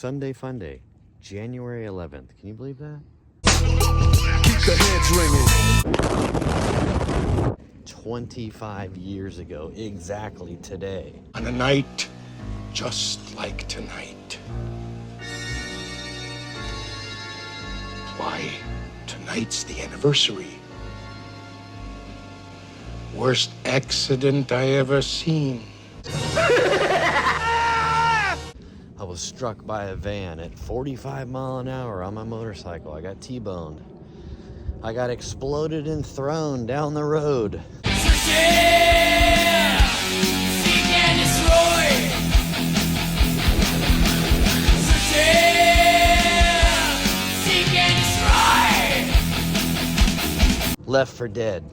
Sunday Fun Day, January 11th. Can you believe that? Keep the heads ringing. 25 years ago, exactly today. On a night just like tonight. Why, tonight's the anniversary. Worst accident I ever seen. I was struck by a van at 45 miles an hour on my motorcycle. I got T-boned. I got exploded and thrown down the road. Seek and destroy. Seek and destroy. Left for dead.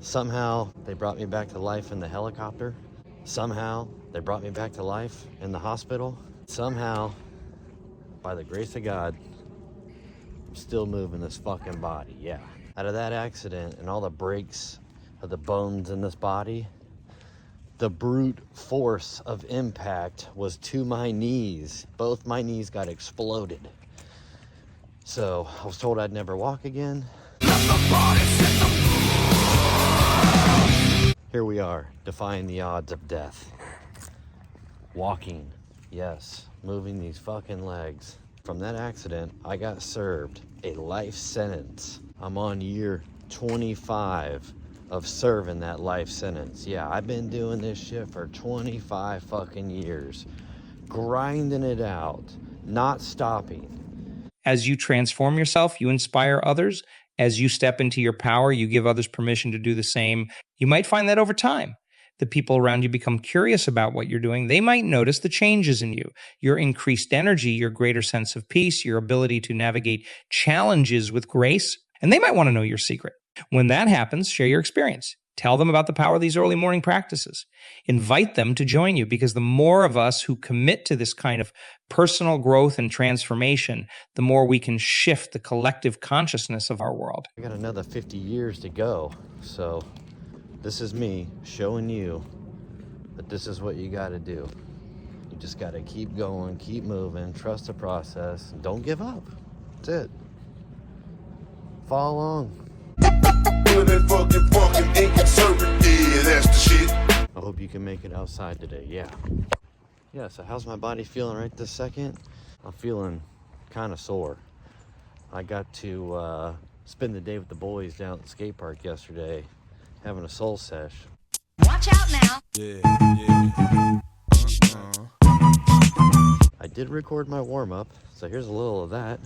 Somehow they brought me back to life in the helicopter. Somehow they brought me back to life in the hospital. Somehow, by the grace of God, I'm still moving this fucking body, yeah. Out of that accident and all the breaks of the bones in this body, the brute force of impact was to my knees. Both my knees got exploded. So I was told I'd never walk again. Here we are, defying the odds of death. Walking, yes, moving these fucking legs. From that accident, I got served a life sentence. I'm on year 25 of serving that life sentence. Yeah, I've been doing this shit for 25 fucking years. Grinding it out, not stopping. As you transform yourself, you inspire others. As you step into your power, you give others permission to do the same. You might find that over time, the people around you become curious about what you're doing. They might notice the changes in you, your increased energy, your greater sense of peace, your ability to navigate challenges with grace, and they might want to know your secret. When that happens, share your experience. Tell them about the power of these early morning practices. Invite them to join you, because the more of us who commit to this kind of personal growth and transformation, the more we can shift the collective consciousness of our world. I got another 50 years to go, so this is me showing you that this is what you got to do. You just got to keep going, keep moving, trust the process, and don't give up. That's it. Follow along. I hope you can make it outside today. Yeah, so how's my body feeling right this second? I'm feeling kind of sore. I got to spend the day with the boys down at the skate park yesterday, having a soul sesh. Watch out now. I did record my warm-up, so here's a little of that.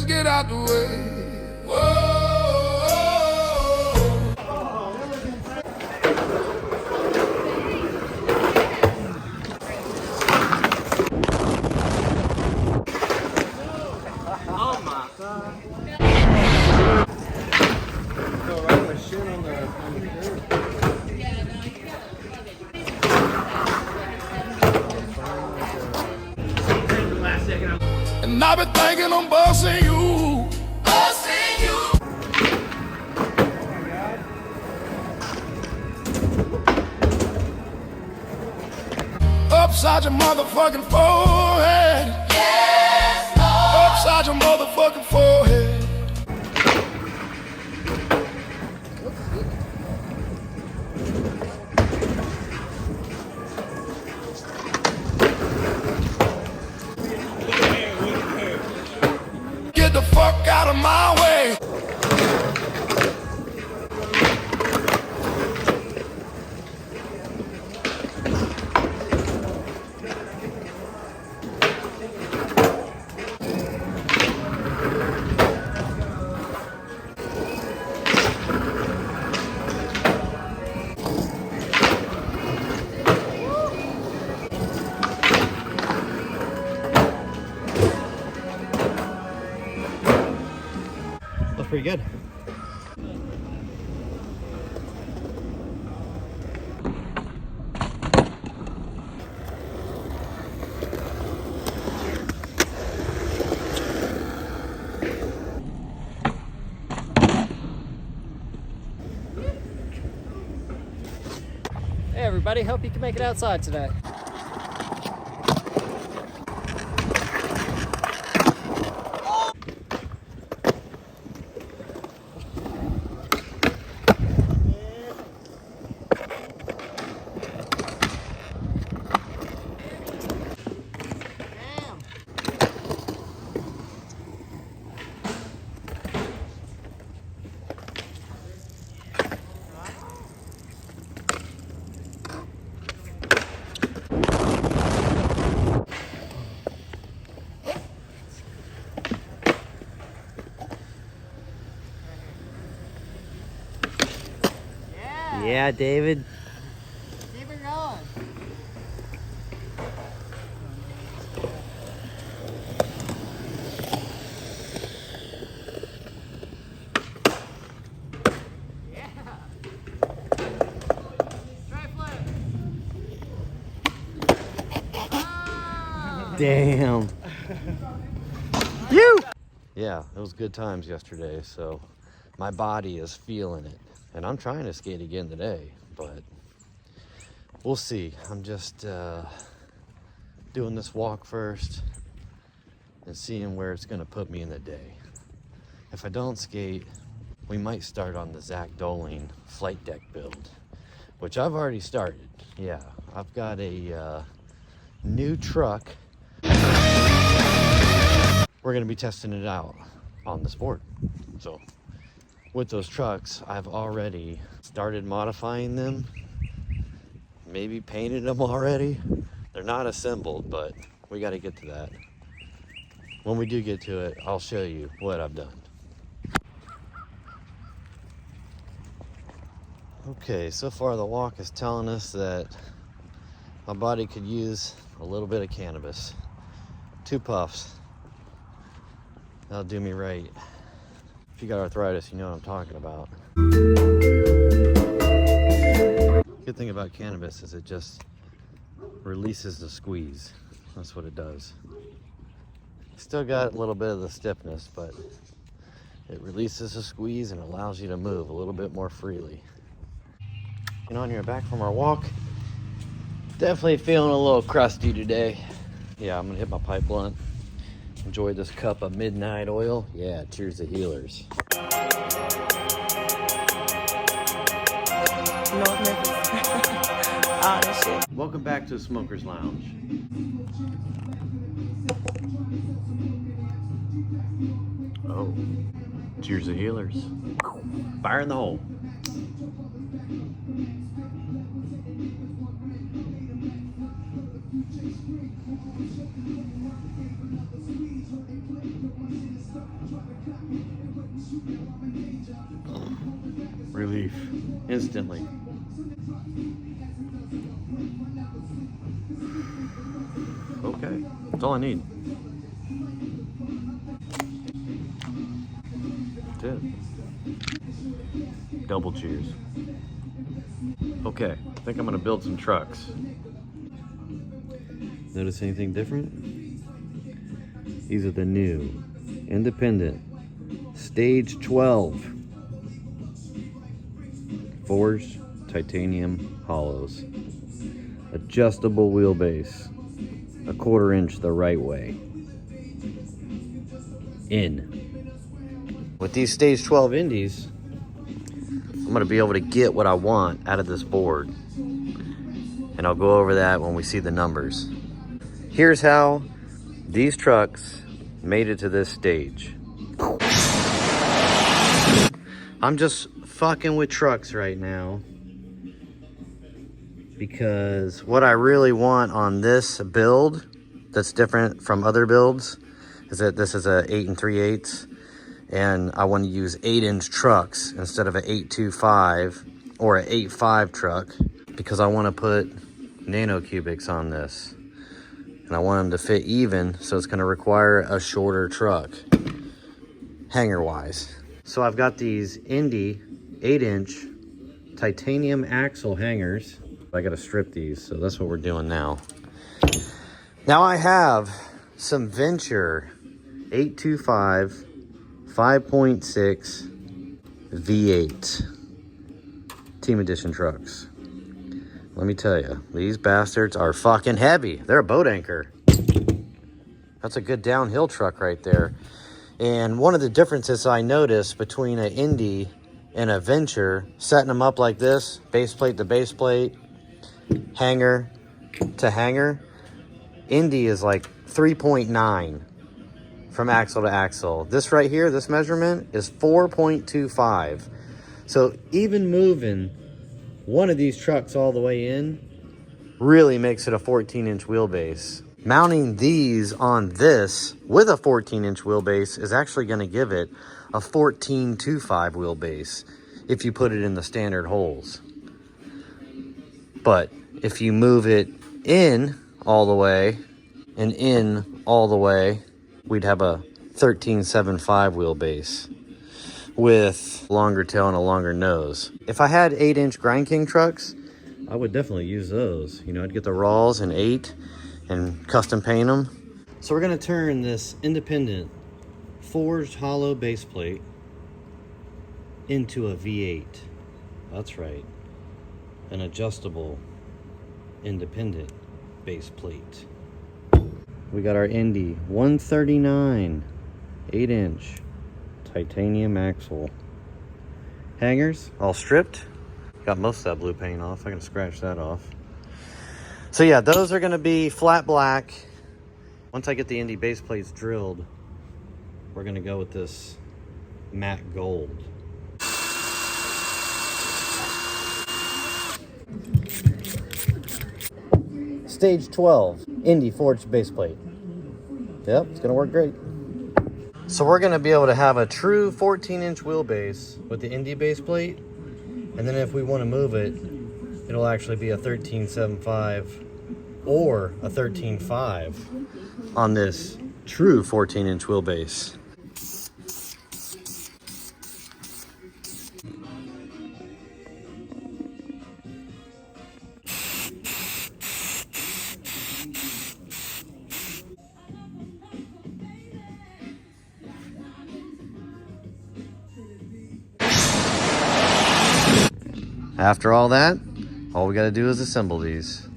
Get out the way. Whoa. Oh my God. Go right with shit on the curb. And I've been thinking I'm busting you. Upside your motherfucking forehead. Yes, Lord. Upside your motherfucking forehead. Get the fuck out of my way. was pretty good. Hey everybody, hope you can make it outside today. Yeah, David. Keep it going. Yeah. Try flip. Ah. Damn. You. Yeah, it was good times yesterday, so my body is feeling it. And I'm trying to skate again today, but we'll see. I'm just doing this walk first and seeing where it's gonna put me in the day. If I don't skate, we might start on the Zach Doling flight deck build, which I've already started. Yeah, I've got a new truck. We're gonna be testing it out on this board. So with those trucks, I've already started modifying them, maybe painted them already. They're not assembled, but we got to get to that. When we do get to it, I'll show you what I've done. Okay, so far the walk is telling us that my body could use a little bit of cannabis. 2 puffs. That'll do me right. If you got arthritis, you know what I'm talking about. Good thing about cannabis is it just releases the squeeze. That's what it does. Still got a little bit of the stiffness, but it releases the squeeze and allows you to move a little bit more freely. And on your back from our walk, definitely feeling a little crusty today. Yeah, I'm gonna hit my pipe blunt. Enjoy this cup of midnight oil. Yeah, cheers to healers. Not nervous. Oh, that shit. Welcome back to Smoker's Lounge. Oh, cheers to healers. Fire in the hole. Relief, instantly. Okay, that's all I need. That's it. Double cheers. Okay, I think I'm gonna build some trucks. Notice anything different? These are the new, independent, stage 12. 4s, titanium hollows. Adjustable wheelbase. 1/4 inch the right way. In. With these stage 12 indies, I'm gonna be able to get what I want out of this board. And I'll go over that when we see the numbers. Here's how these trucks made it to this stage. I'm just fucking with trucks right now because what I really want on this build that's different from other builds is that this is a 8 3/8 and I want to use 8-inch trucks instead of an 8.25 or an 8.5 truck because I want to put nano cubics on this and I want them to fit even, so it's going to require a shorter truck hanger wise. So I've got these Indy 8-inch titanium axle hangers. I gotta strip these, so that's what we're doing now. Now I have some Venture 825 5.6 V8 Team Edition trucks. Let me tell you, these bastards are fucking heavy. They're a boat anchor. That's a good downhill truck right there. And one of the differences I noticed between an Indy and a Venture, setting them up like this, base plate to base plate, hanger to hanger, Indy is like 3.9 from axle to axle. This right here, this measurement is 4.25. So even moving one of these trucks all the way in really makes it a 14-inch wheelbase. Mounting these on this with a 14-inch wheelbase is actually going to give it a 14.25 wheelbase if you put it in the standard holes. But if you move it in all the way and in all the way, we'd have a 13.75 wheelbase with longer tail and a longer nose. If I had 8-inch Grind King trucks, I would definitely use those. You know, I'd get the Rawls in 8 and custom paint them. So we're gonna turn this independent forged hollow base plate into a V8. That's right, an adjustable independent base plate. We got our Indy 139 8-inch titanium axle hangers, all stripped. Got most of that blue paint off. I can scratch that off. So yeah, those are gonna be flat black. Once I get the Indy base plates drilled, we're gonna go with this matte gold. Stage 12, Indy forged base plate. Yep, it's gonna work great. So we're gonna be able to have a true 14-inch wheelbase with the Indy base plate. And then if we wanna move it, it'll actually be a 13.75 or a 13.5 on this true 14-inch wheelbase. After all that, all we gotta do is assemble these.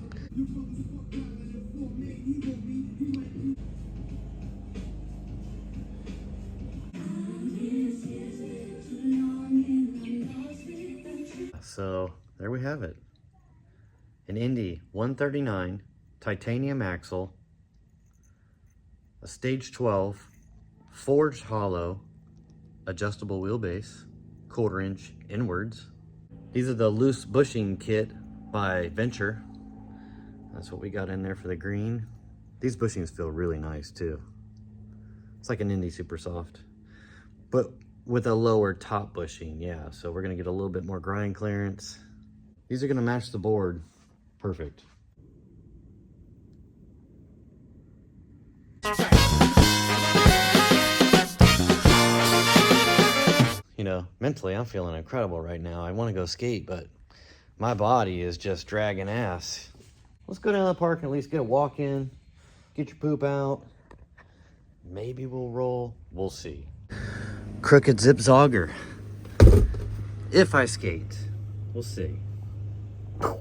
So there we have it. An Indy 139 titanium axle, a stage 12 forged hollow adjustable wheelbase, 1/4-inch inwards. These are the loose bushing kit by Venture. That's what we got in there for the green. These bushings feel really nice too. It's like an Indy Super Soft, but with a lower top bushing, yeah. So we're gonna get a little bit more grind clearance. These are gonna match the board perfect. You know, mentally I'm feeling incredible right now. I wanna go skate, but my body is just dragging ass. Let's go down to the park and at least get a walk in, get your poop out. Maybe we'll roll, we'll see. Crooked zip zogger. If I skate, we'll see. All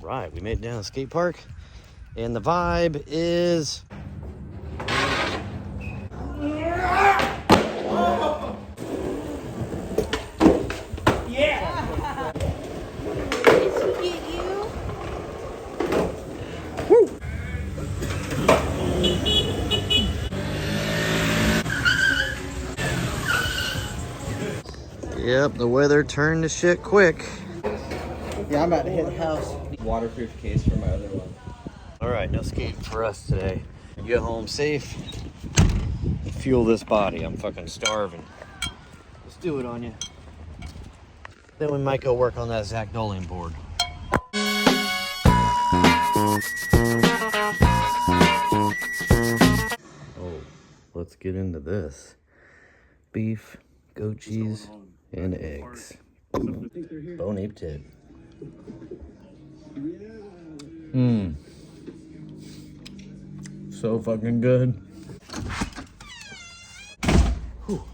right, we made it down to the skate park and the vibe is yep, the weather turned to shit quick. Yeah, I'm about to hit the house. Waterproof case for my other one. All right, no skating for us today. Get home safe. Fuel this body. I'm fucking starving. Let's do it on you. Then we might go work on that Zach Doling board. Oh, let's get into this. beef, goat cheese, and eggs. Bone ape tit. Mmm. So fucking good. Whew.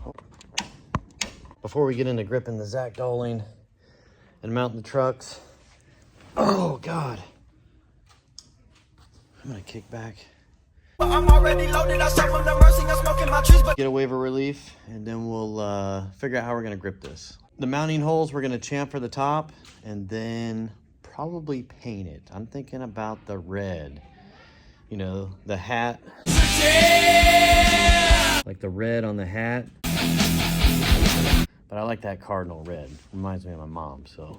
Before we get into gripping the Zach Doling and mounting the trucks, oh God, I'm gonna kick back. I'm already loaded. I suffer the mercy. I'm smoking my trees, but Get a waiver relief, and then we'll figure out how we're gonna grip this. The mounting holes, we're gonna chamfer the top and then probably paint it. I'm thinking about the red, you know, the hat, like the red on the hat. But I like that cardinal red. Reminds me of my mom, so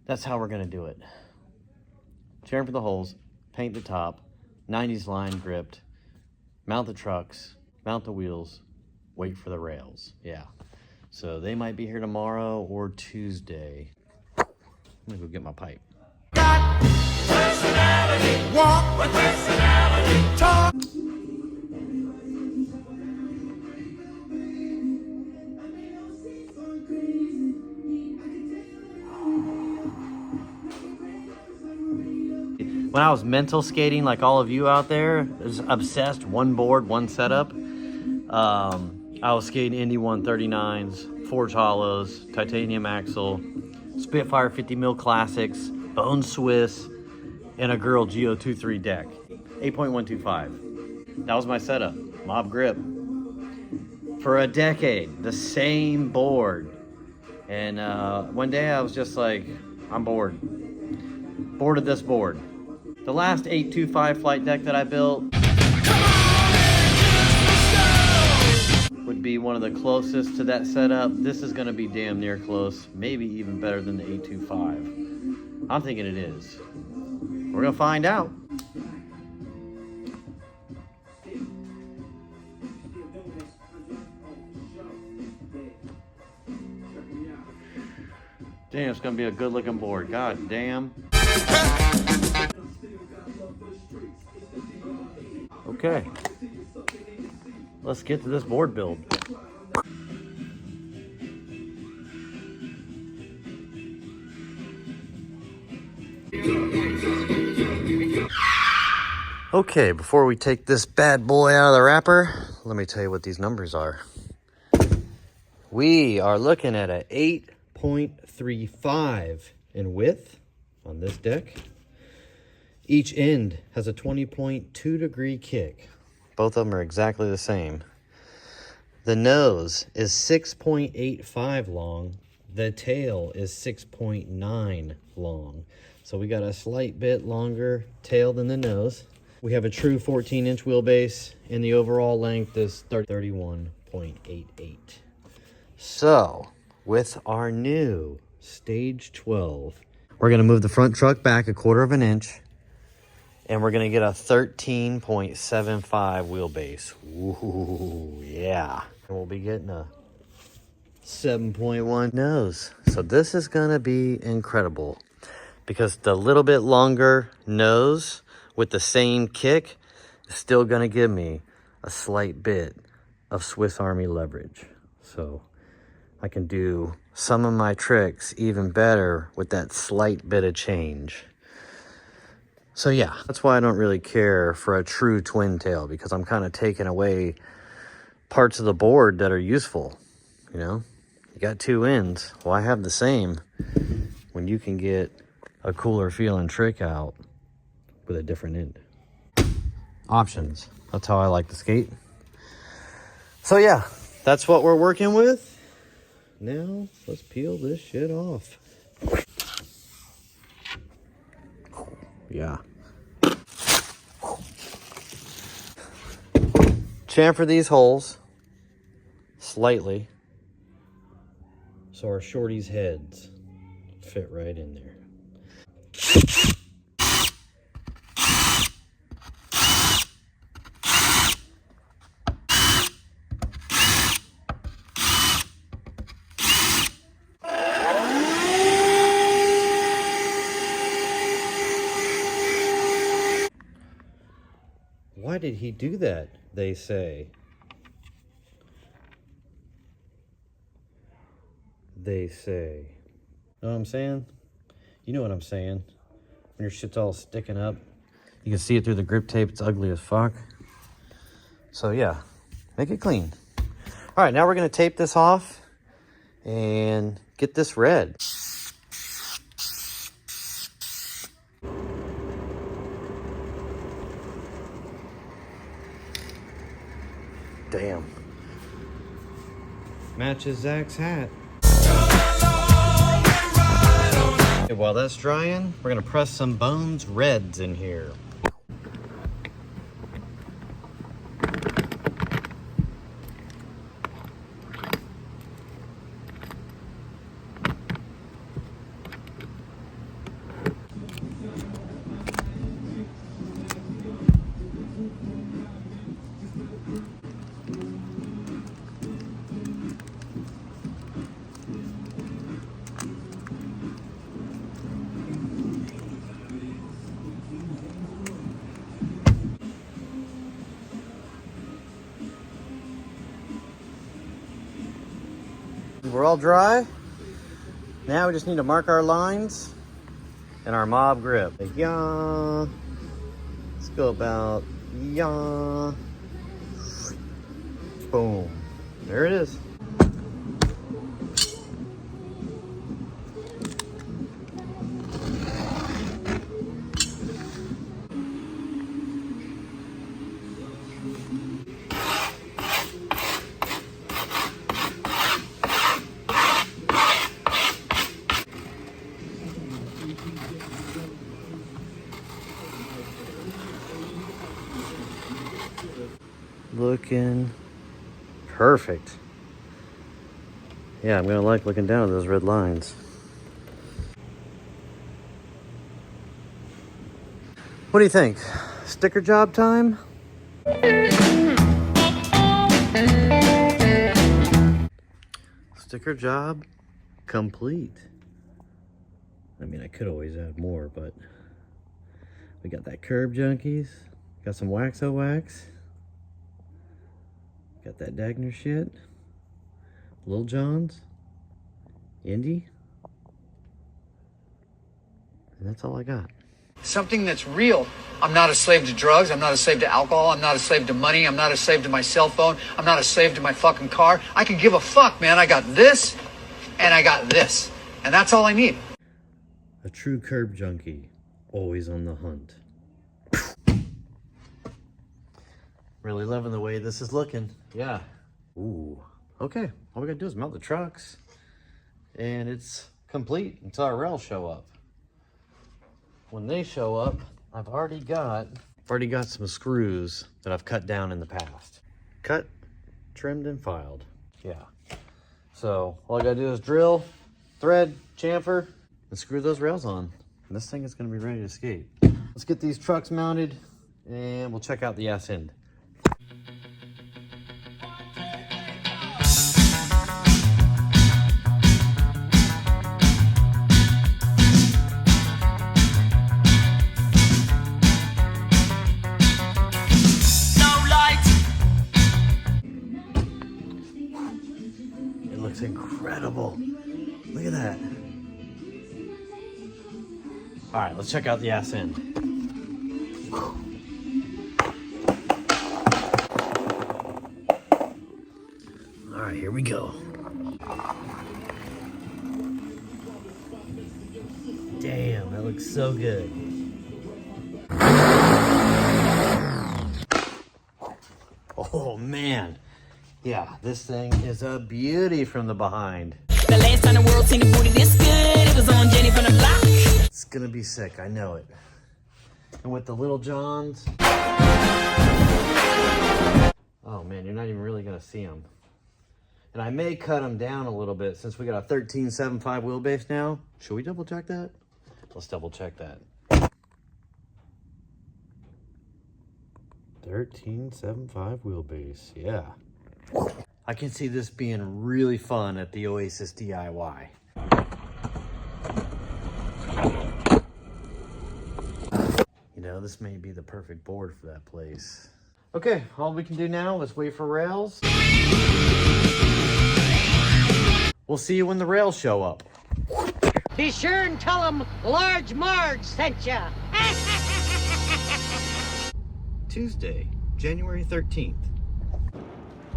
that's how we're gonna do it. Chamfer the holes, paint the top, 90s line gripped, mount the trucks, mount the wheels, wait for the rails. Yeah. So they might be here tomorrow or Tuesday. I'm gonna go get my pipe. personality. Walk with personality. Talk. When I was mental skating, like all of you out there, was obsessed, one board, one setup. I was skating Indy 139s, Forge Hollows, titanium axle, Spitfire 50 mil classics, Bone Swiss, and a Girl Geo23 deck, 8.125. That was my setup, Mob Grip. For a decade, the same board. And one day I was just like, I'm bored. Bored of this board. The last 825 flight deck that I built would be one of the closest to that setup. This is gonna be damn near close, maybe even better than the 825. I'm thinking it is. We're gonna find out. Damn, it's gonna be a good looking board. God damn. Okay, let's get to this board build. Okay, before we take this bad boy out of the wrapper, let me tell you what these numbers are. We are looking at a 8.35 in width on this deck. Each end has a 20.2 degree kick. Both of them are exactly the same. The nose is 6.85 long. The tail is 6.9 long. So we got a slight bit longer tail than the nose. We have a true 14-inch wheelbase, and the overall length is 31.88. So, with our new Stage 12, we're gonna move the front truck back 1/4 inch, and we're gonna get a 13.75 wheelbase. Ooh, yeah. And we'll be getting a 7.1 nose. So this is gonna be incredible, because the little bit longer nose with the same kick is still gonna give me a slight bit of Swiss Army leverage. So I can do some of my tricks even better with that slight bit of change. So yeah, that's why I don't really care for a true twin tail, because I'm kind of taking away parts of the board that are useful. You know, you got two ends. Why have the same when you can get a cooler feeling trick out with a different end? Options. That's how I like to skate. So yeah, that's what we're working with. Now let's peel this shit off. Yeah. Chamfer these holes slightly so our shorties' heads fit right in there. Why did he do that, they say? they say. Know what I'm saying? You know what I'm saying. When your shit's all sticking up. You can see it through the grip tape. It's ugly as fuck. So yeah, make it clean. All right, now we're gonna tape this off and get this red. Damn. Matches Zach's hat. Okay, while that's drying, we're gonna press some Bones Reds in here. We're all dry. Now we just need to mark our lines and our mob grip. Yeah. Let's go about, yeah. Boom. There it is. Looking perfect. Yeah, I'm gonna like looking down at those red lines. What do you think? Sticker job time? Sticker job complete. I mean, I could always add more, but we got that Curb Junkies, got some Wax-O-Wax. Got that Dagner shit. Lil John's. Indy. And that's all I got. Something that's real. I'm not a slave to drugs. I'm not a slave to alcohol. I'm not a slave to money. I'm not a slave to my cell phone. I'm not a slave to my fucking car. I can give a fuck, man. I got this and I got this. And that's all I need. A true curb junkie. Always on the hunt. Really loving the way this is looking. Yeah. Ooh. Okay. All we gotta do is mount the trucks. And it's complete until our rails show up. When they show up, I've already got some screws that I've cut down in the past. Cut, trimmed, and filed. Yeah. So all I gotta do is drill, thread, chamfer, and screw those rails on. And this thing is gonna be ready to skate. Let's get these trucks mounted and we'll check out the ass end. Incredible. Look at that. All right, let's check out the ass end. All right, here we go. Damn, that looks so good. Oh man. Yeah, this thing is a beauty from the behind. The last time the world seen a booty this good, it was on Jenny from the block. It's gonna be sick, I know it. And with the Little Johns. Oh man, you're not even really gonna see them. And I may cut them down a little bit since we got a 13.75 wheelbase now. Should we double check that? Let's double check that. 13.75 wheelbase, yeah. I can see this being really fun at the Oasis DIY. You know, this may be the perfect board for that place. Okay, all we can do now is wait for rails. We'll see you when the rails show up. Be sure and tell them Large Marge sent ya. Tuesday, January 13th.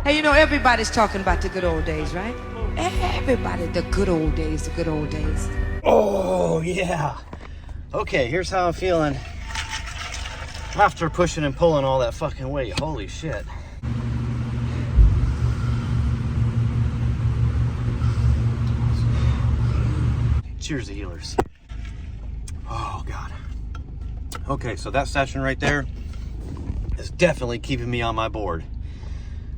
Hey, you know, everybody's talking about the good old days, right? Everybody, the good old days, the good old days. Oh, yeah. Okay, here's how I'm feeling after pushing and pulling all that fucking weight. Holy shit. Cheers to healers. Oh, God. Okay, so that session right there is definitely keeping me on my board.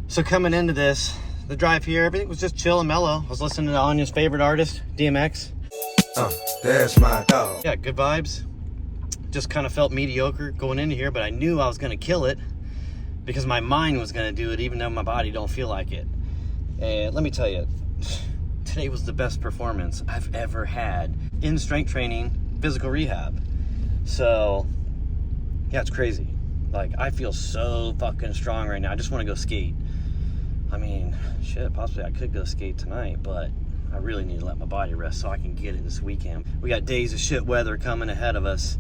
So coming into this, the drive here, everything was just chill and mellow. I was listening to Anya's favorite artist, DMX. There's my dog. Yeah, good vibes. Just kind of felt mediocre going into here, but I knew I was going to kill it because my mind was going to do it, even though my body don't feel like it. And let me tell you, today was the best performance I've ever had in strength training, physical rehab. So, yeah, it's crazy. Like, I feel so fucking strong right now. I just want to go skate. I mean, shit, possibly I could go skate tonight, but I really need to let my body rest so I can get it this weekend. We got days of shit weather coming ahead of us.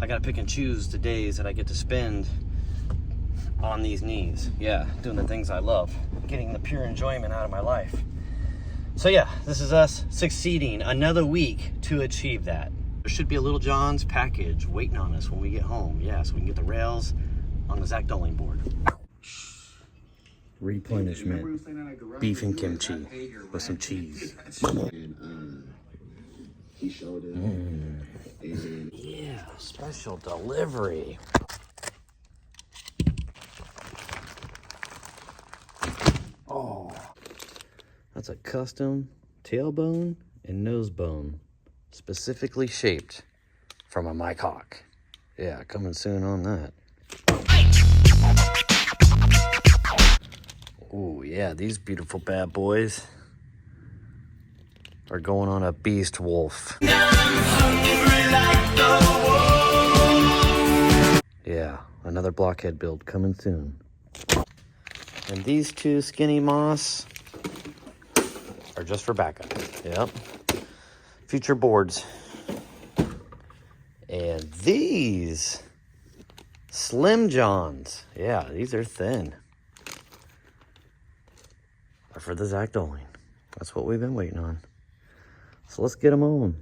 I gotta pick and choose the days that I get to spend on these knees. Yeah, doing the things I love. Getting the pure enjoyment out of my life. So yeah, this is us succeeding another week to achieve that. There should be a Little John's package waiting on us when we get home. Yeah, so we can get the rails on the Zach Doling board. Replenishment. Beef and kimchi with some cheese. Yeah, special delivery. Oh, that's a custom tailbone and nose bone, specifically shaped from a Mike Hawk. Yeah, coming soon on that. Oh yeah, these beautiful bad boys are going on a beast wolf. Yeah, another blockhead build coming soon. And these two skinny moss are just for backup. Yep. Future boards. And these Slim Johns. Yeah, these are thin. Are for the Zach Doling. That's what we've been waiting on. So let's get them on.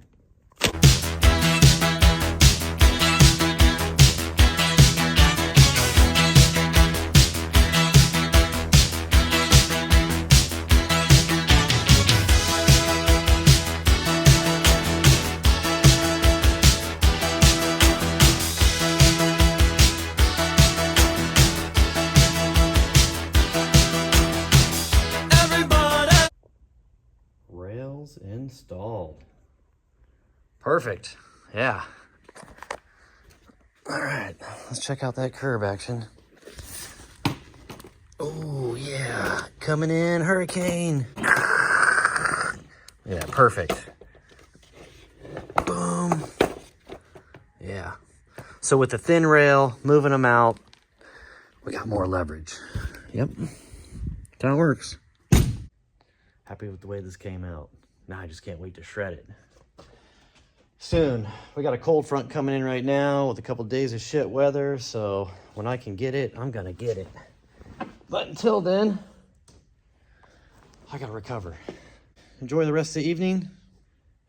Rails installed. Perfect. Yeah. All right, let's check out that curb action. Oh yeah, coming in, hurricane. Yeah, perfect. Boom. Yeah. So with the thin rail, moving them out, we got more leverage. Yep. That's how it works. Happy with the way this came out. Now I just can't wait to shred it. Soon. We got a cold front coming in right now with a couple days of shit weather, so when I can get it, I'm gonna get it. But until then, I gotta recover. Enjoy the rest of the evening, and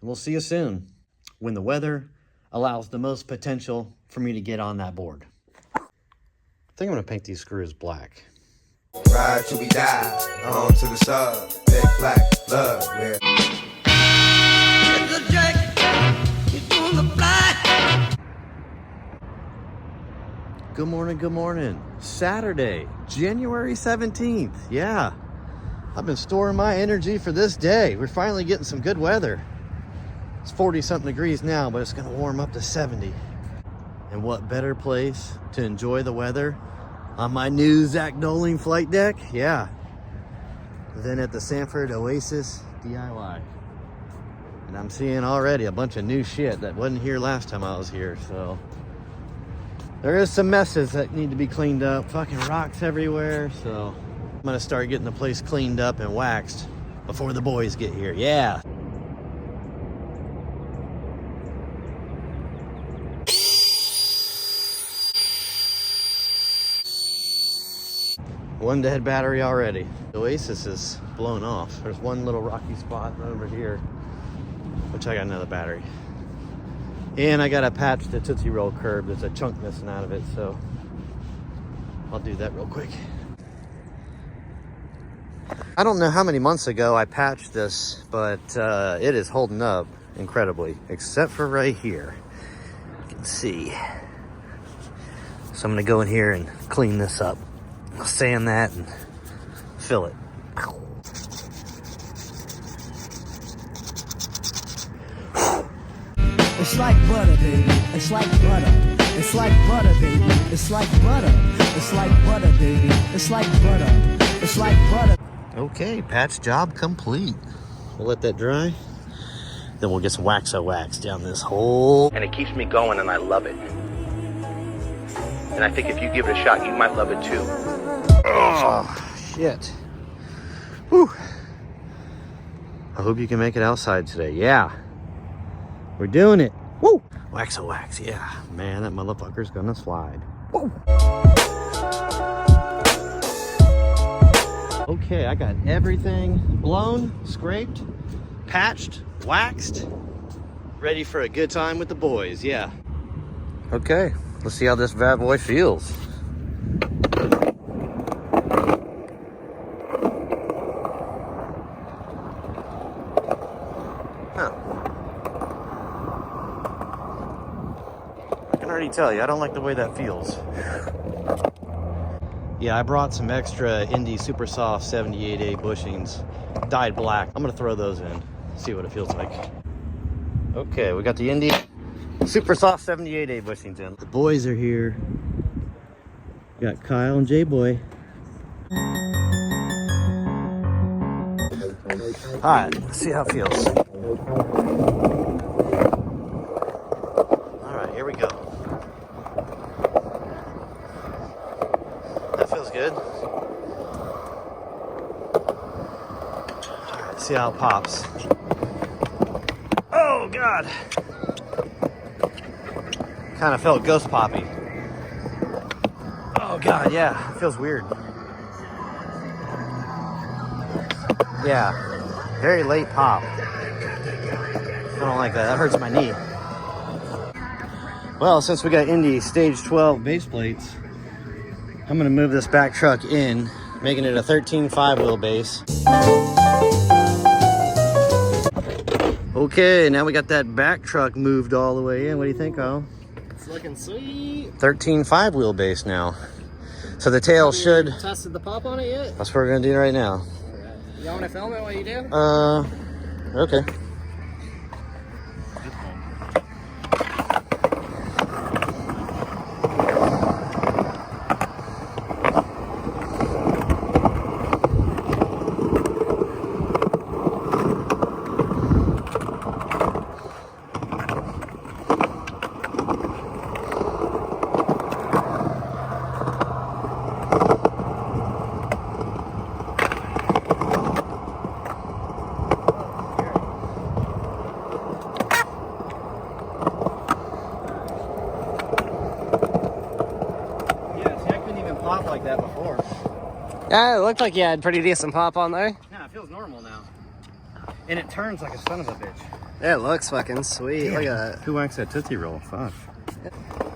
we'll see you soon when the weather allows the most potential for me to get on that board. I think I'm gonna paint these screws black. Ride till we die, on to the sub, big black love, man. Good morning, good morning. Saturday, January 17th. Yeah, I've been storing my energy for this day. We're finally getting some good weather. It's 40-something degrees now, but it's gonna warm up to 70. And what better place to enjoy the weather on my new Zach Doling flight deck? Yeah, than at the Sanford Oasis DIY. And I'm seeing already a bunch of new shit that wasn't here last time I was here, so. There is some messes that need to be cleaned up. Fucking rocks everywhere, so I'm gonna start getting the place cleaned up and waxed before the boys get here. Yeah. One dead battery already. The Oasis is blown off. There's one little rocky spot over here, which I got another battery. And I got to patch the Tootsie Roll curb. There's a chunk missing out of it, so I'll do that real quick. I don't know how many months ago I patched this, but it is holding up incredibly, except for right here. You can see. So I'm gonna go in here and clean this up. I'll sand that and fill it. It's like butter, baby. It's like butter. It's like butter, baby. It's like butter. It's like butter, baby. It's like butter. It's like butter. Okay, patch job complete. We'll let that dry. Then we'll get some wax down this hole. And it keeps me going, and I love it. And I think if you give it a shot, you might love it too. Oh, shit. Whew. I hope you can make it outside today. Yeah. We're doing it. Woo! Wax, yeah. Man, that motherfucker's gonna slide. Woo! Okay, I got everything blown, scraped, patched, waxed, ready for a good time with the boys, yeah. Okay, let's see how this bad boy feels. I can already tell you, I don't like the way that feels. Yeah, I brought some extra Indy Super Soft 78A bushings, dyed black. I'm gonna throw those in, see what it feels like. Okay, we got the Indy Super Soft 78A bushings in. The boys are here. We got Kyle and J-Boy. All right, let's see how it feels. All right, here we go. That feels good. All right, see how it pops. Oh, God. Kind of felt ghost poppy. Oh, God, yeah, it feels weird. Yeah, very late pop. I don't like that. That hurts my knee. Well, since we got Indy Stage 12 base plates, I'm gonna move this back truck in, making it a 13.5 wheelbase. Okay, now we got that back truck moved all the way in. What do you think, Kyle? It's looking sweet. 13.5 wheelbase now. So the tail should... Tested the pop on it yet? That's what we're gonna do right now. You want to film it while you do? Okay. Like that before. Yeah, it looked like you had pretty decent pop on there. Yeah, it feels normal now. And it turns like a son of a bitch. Yeah, it looks fucking sweet. Yeah. Look at that. Who likes that Tootsie Roll? Fuck.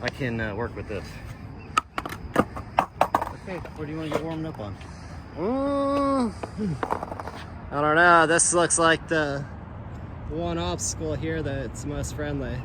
I can work with this. Okay, where do you want to get warmed up on? I don't know. This looks like the one obstacle here that's most friendly.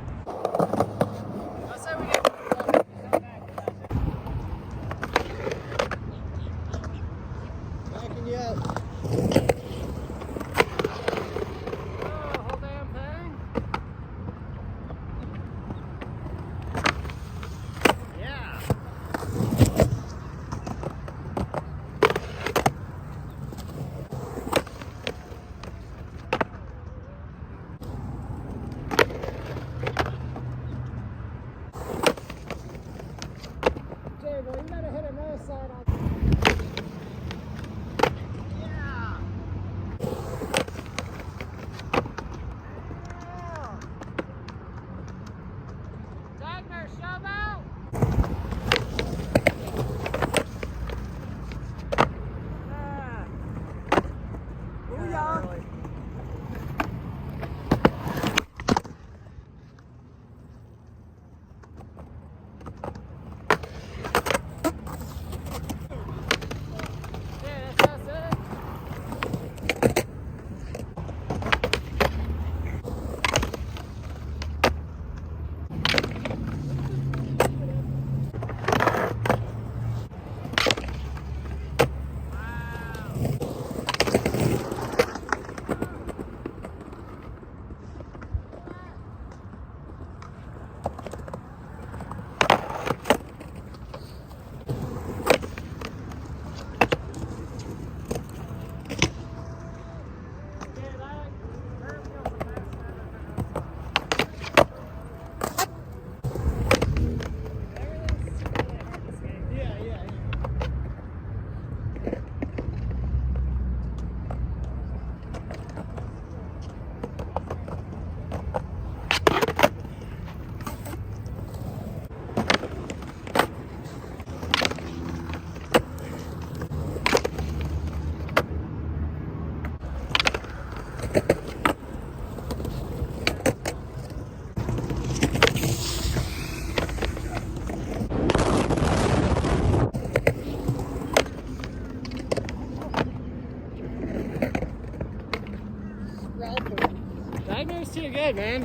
Dagner's too good, man.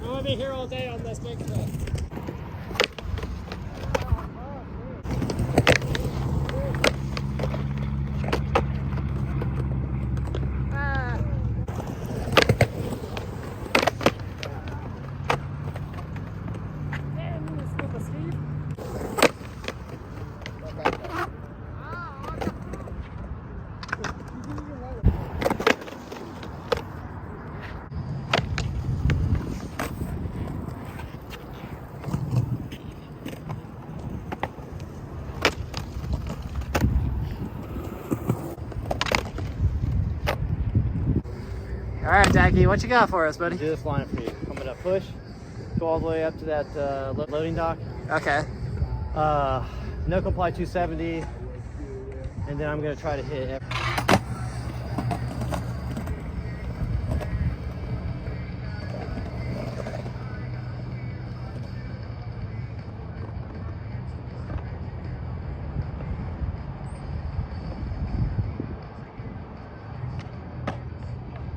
I want to be here all day on this big truck. All right, Daggy, what you got for us, buddy? Do this line for you. I'm gonna push, go all the way up to that loading dock. Okay. No comply 270, and then I'm gonna try to hit.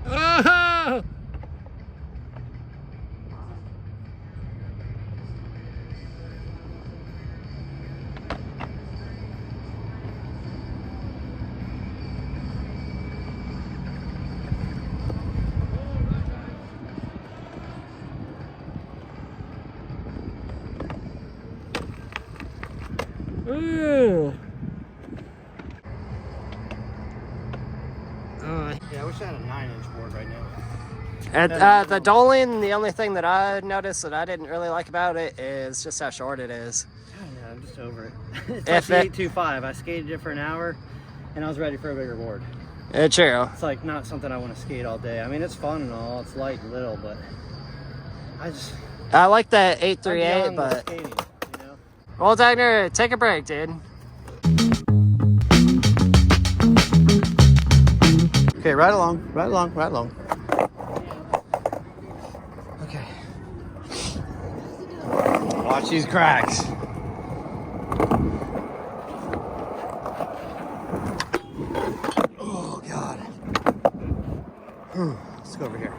Oh! Ooh. Yeah, I wish I had a 9-inch board right now. At the Dolan, the only thing that I noticed that I didn't really like about it is just how short it is. Yeah, I'm just over it. It's If like it- the 825. I skated it for an hour, and I was ready for a bigger board. True. It's like not something I want to skate all day. I mean, it's fun and all. It's light and little, but I like that I'm 838, beyond the but skating, you know? well, Dagner, take a break, dude. Okay, right along. Okay. Watch these cracks. Oh, God. Let's go over here.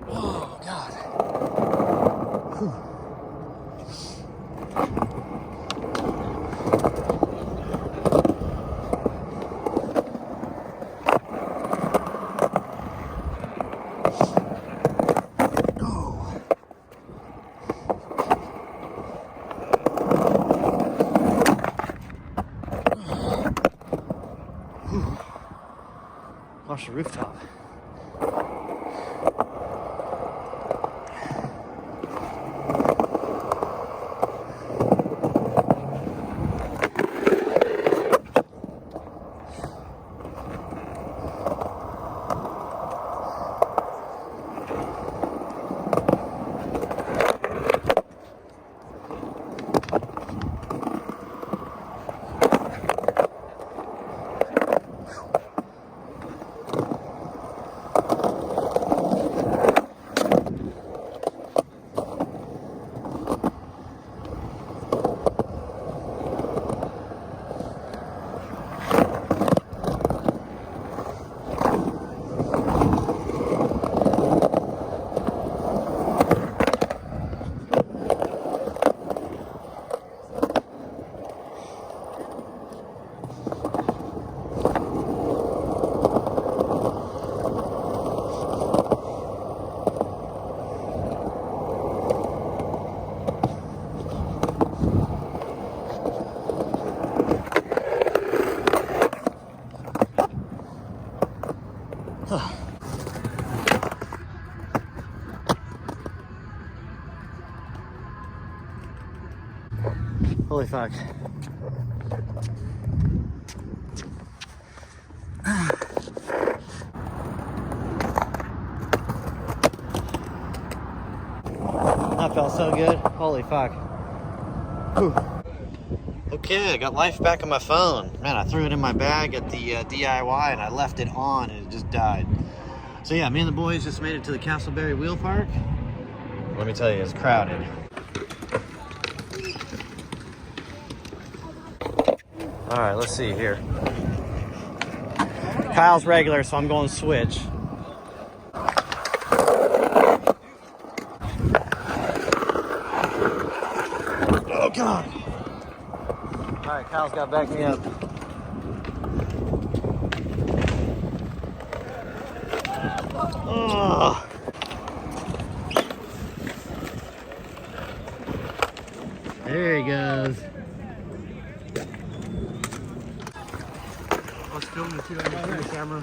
Oh, God. Watch the rooftop. Holy fuck. That felt so good. Holy fuck. Whew. Okay, I got life back on my phone. Man, I threw it in my bag at the DIY and I left it on and it just died. So yeah, me and the boys just made it to the Castleberry Wheel Park. Let me tell you, it's crowded. All right, let's see here. Kyle's regular, so I'm going switch. Oh God. All right, Kyle's got to back me up. Oh. There he goes. Let's film the 200 camera.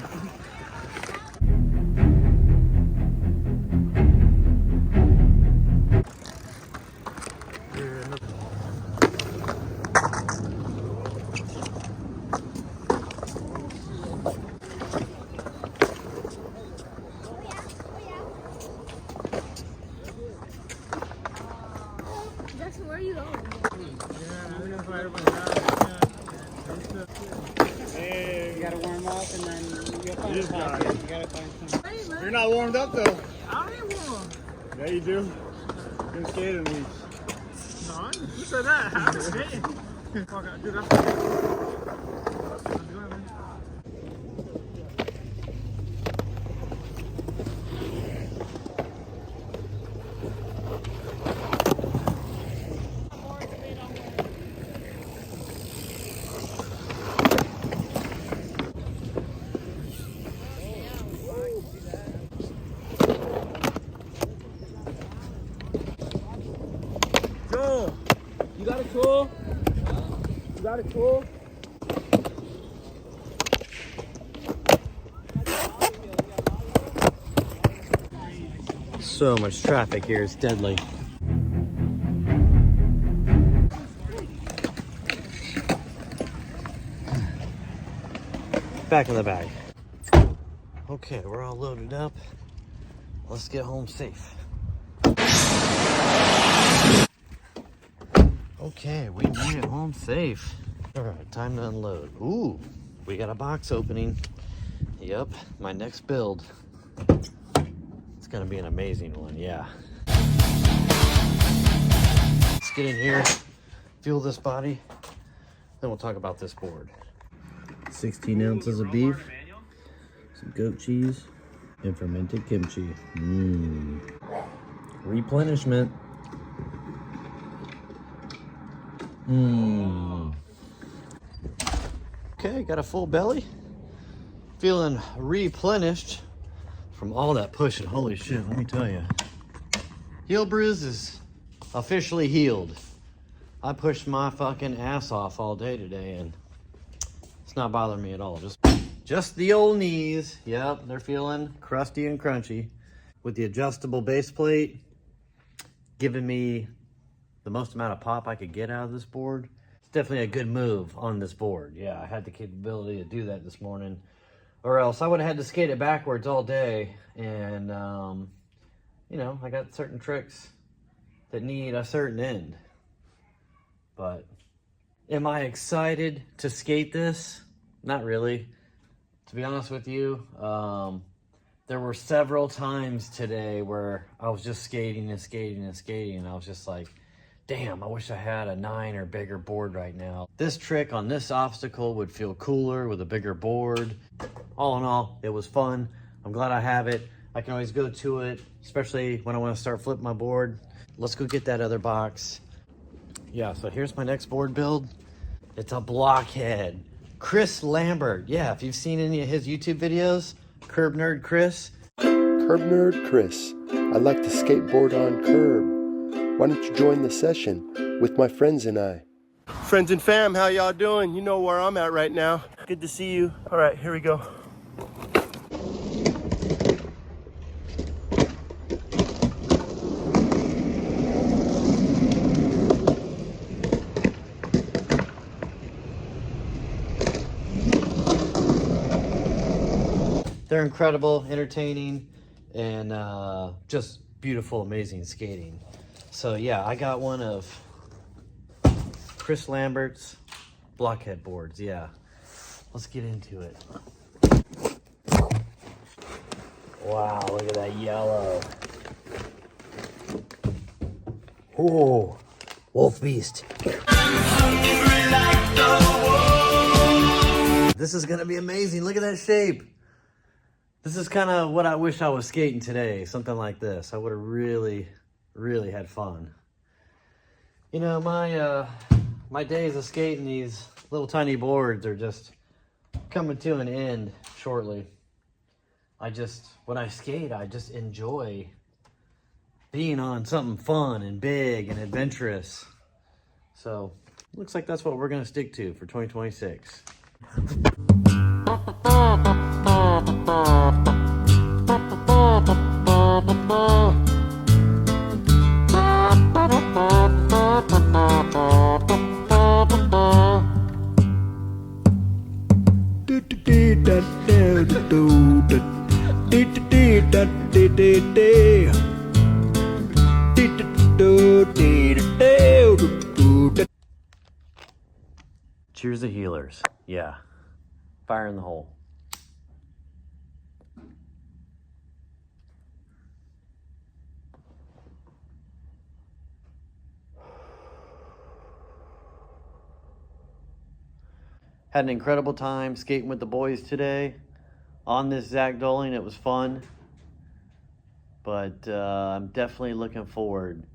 Jackson, where are you going? Hey, you gotta warm up and then you'll find a pocket. You gotta find some. You're not warmed up though. I ain't warm. Yeah, you do. You're gonna skate in these. No, who said that? I'm skating. Fuck, dude, that's Joel, you got a tool? You got a tool? So much traffic here, it's deadly. Back in the bag. Okay, we're all loaded up. Let's get home safe. Okay, we made it home safe. All right, time to unload. Ooh, we got a box opening. Yep, my next build. It's gonna be an amazing one, yeah. Let's get in here, fuel this body, then we'll talk about this board. 16 ounces of beef, some goat cheese, and fermented kimchi. Replenishment. Okay, got a full belly. Feeling replenished from all that pushing. Holy shit, let me tell you. Heel bruise is officially healed. I pushed my fucking ass off all day today and it's not bothering me at all. Just the old knees. Yep, they're feeling crusty and crunchy. With the adjustable base plate, giving me the most amount of pop I could get out of this board. It's definitely a good move on this board. Yeah, I had the capability to do that this morning, or else I would have had to skate it backwards all day. And, you know, I got certain tricks that need a certain end. But am I excited to skate this? Not really. To be honest with you, there were several times today where I was just skating and skating and skating, and I was just like, damn, I wish I had a 9 or bigger board right now. This trick on this obstacle would feel cooler with a bigger board. All in all, it was fun. I'm glad I have it. I can always go to it, especially when I want to start flipping my board. Let's go get that other box. Yeah, so here's my next board build. It's a blockhead. Chris Lambert. Yeah, if you've seen any of his YouTube videos, Curb Nerd Chris. Curb Nerd Chris. I like to skateboard on curb. Why don't you join the session with my friends and I? Friends and fam, how y'all doing? You know where I'm at right now. Good to see you. All right, here we go. They're incredible, entertaining, and just beautiful, amazing skating. So yeah, I got one of Chris Lambert's blockhead boards. Yeah, let's get into it. Wow, look at that yellow. Oh, Wolf Beast. This is gonna be amazing. Look at that shape. This is kind of what I wish I was skating today. Something like this. I would have really, really had fun. You know, my days of skating these little tiny boards are just coming to an end shortly. When I skate, I just enjoy being on something fun and big and adventurous. So, looks like that's what we're gonna stick to for 2026. Cheers the healers. Yeah. Fire in the hole. Had an incredible time skating with the boys today on this Zach Doling. It was fun. But I'm definitely looking forward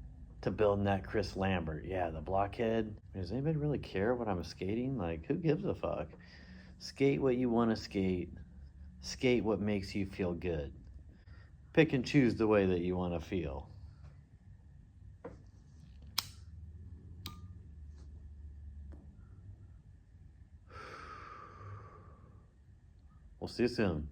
to building that Chris Lambert. Yeah, the blockhead. Does anybody really care what I'm skating? Like, who gives a fuck? Skate what you want to skate. Skate what makes you feel good. Pick and choose the way that you want to feel. We'll see you soon.